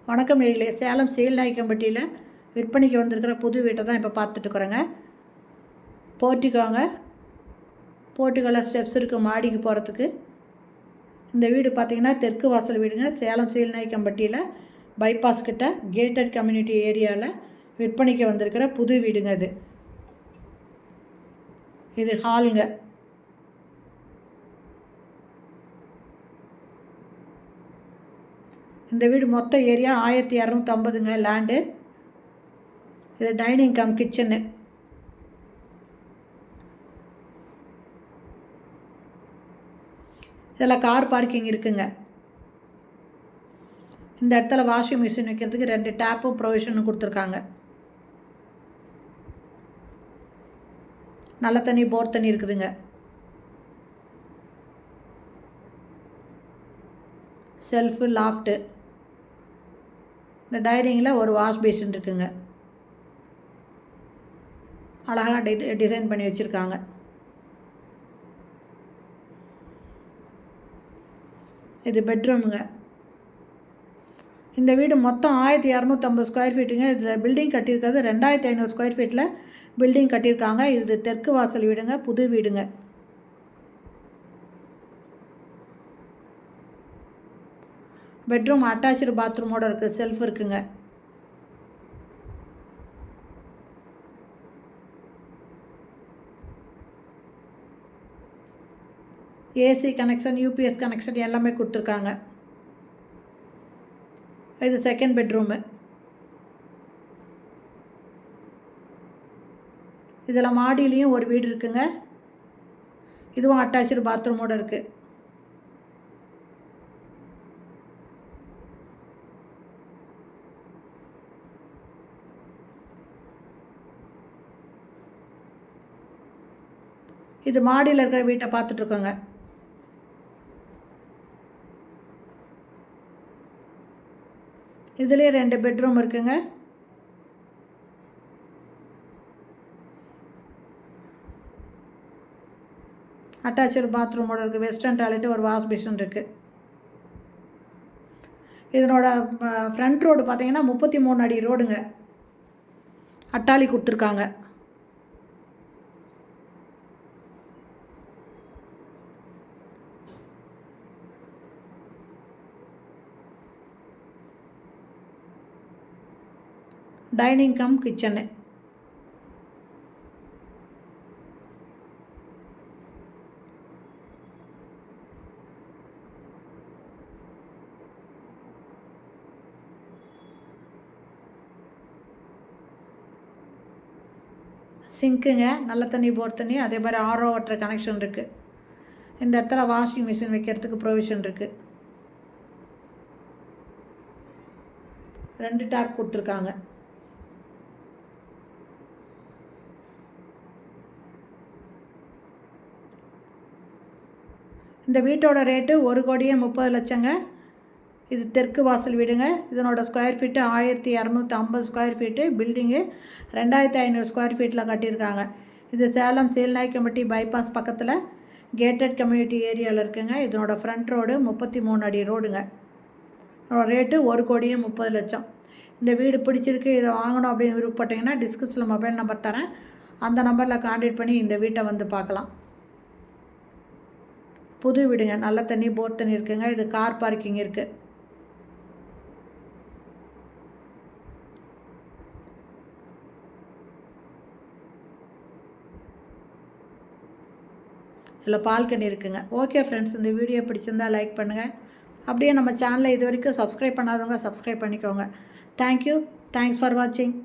வணக்கம் நேயர்களே, சேலம் சீல்நாயக்கம்பட்டியில் விற்பனைக்கு வந்திருக்கிற புது வீட்டை தான் இப்போ பார்த்துட்டுருக்குறோங்க. போர்ட்டிக்கோவில் ஸ்டெப்ஸ் இருக்குது மாடிக்கு போகிறதுக்கு. இந்த வீடு பார்த்திங்கன்னா தெற்கு வாசல் வீடுங்க. சேலம் சீல்நாயக்கம்பட்டியில் பைபாஸ் கிட்ட கேட்டட் கம்யூனிட்டி ஏரியாவில் விற்பனைக்கு வந்திருக்கிற புது வீடுங்க. இது ஹாலுங்க. இந்த வீடு மொத்த ஏரியா 1250ங்க லேண்டு. இது டைனிங் கம் கிச்சனு. இதில் கார் பார்க்கிங் இருக்குங்க. இந்த இடத்துல வாஷிங் மிஷின் வைக்கிறதுக்கு 2 டேப்பும் ப்ரொவிஷனும் கொடுத்துருக்காங்க. நல்ல தண்ணி போர் தண்ணி இருக்குதுங்க. Shelf loft. இந்த டைனிங்கில் ஒரு வாஷ் பேஷன் இருக்குங்க. அழகாக டிசைன் பண்ணி வச்சுருக்காங்க. இது பெட்ரூமுங்க. இந்த வீடு மொத்தம் 1250 ஸ்கொயர் ஃபீட்டுங்க. இதில் பில்டிங் கட்டியிருக்கிறது 2500 ஸ்கொயர் ஃபீட்டில் பில்டிங் கட்டியிருக்காங்க. இது தெற்கு வாசல் வீடுங்க, புது வீடுங்க. பெட்ரூம் அட்டாச்சு பாத்ரூமோடு இருக்குது. செல்ஃப் இருக்குங்க. ஏசி கனெக்ஷன், யூபிஎஸ் கனெக்ஷன் எல்லாமே கொடுத்துருக்காங்க. இது செகண்ட் பெட்ரூமு. இதில் மாடியிலையும் ஒரு வீடு இருக்குங்க. இதுவும் அட்டாச்சு பாத்ரூமோடு இருக்குது. இது மாடியில் இருக்கிற வீட்டை பார்த்துட்ருக்கோங்க. இதுலேயே 2 பெட்ரூம் இருக்குங்க. அட்டாச்சு பாத்ரூமோடு இருக்குது. வெஸ்டர்ன் டாய்லெட்டு, ஒரு வாஷ் பேஷன் இருக்குது. இதனோட ஃப்ரண்ட் ரோடு பார்த்திங்கன்னா 33 அடி ரோடுங்க. அட்டாளி கொடுத்துருக்காங்க. Dining cum kitchen. சிங்க்குங்க. நல்ல தண்ணி போர் தண்ணி, அதே மாதிரி ஆர்ஓ வாட்டர் கனெக்ஷன் இருக்குது. இந்த இடத்துல வாஷிங் மிஷின் வைக்கிறதுக்கு ப்ரொவிஷன் இருக்குது. 2 டேப் கொடுத்துருக்காங்க. இந்த வீட்டோட ரேட்டு 1,30,00,000ங்க. இது தெற்கு வாசல் வீடுங்க. இதனோட square feet 1250 square feet. Building 2500 square ஃபீட்டில் கட்டியிருக்காங்க. இது சேலம் சீல்நாயக்கம்பட்டி பைபாஸ் பக்கத்தில் கேட்டட் கம்யூனிட்டி ஏரியாவில் இருக்குங்க. இதனோட ஃப்ரண்ட் ரோடு 33 அடி ரோடுங்க. இதனோட ரேட்டு 1,30,00,000. இந்த வீடு பிடிச்சிருக்கு, இதை வாங்கணும் அப்படின்னு விருப்பப்பட்டீங்கன்னா டிஸ்கிரிப்ஷனில் மொபைல் நம்பர் தரேன். அந்த நம்பரில் கான்டாக்ட் பண்ணி இந்த வீட்டை வந்து பார்க்கலாம். புது வீடுங்க. நல்ல தண்ணி போர் தண்ணி இருக்குங்க. இது கார் பார்க்கிங் இருக்குது. இதில் பால்கனி இருக்குங்க. ஓகே ஃப்ரெண்ட்ஸ், இந்த வீடியோ பிடிச்சிருந்தால் லைக் பண்ணுங்கள். அப்படியே நம்ம சேனலை இது வரைக்கும் சப்ஸ்கிரைப் பண்ணாதவங்க சப்ஸ்கிரைப் பண்ணிக்கோங்க. தேங்க்யூ. தேங்க்ஸ் ஃபார் வாட்சிங்.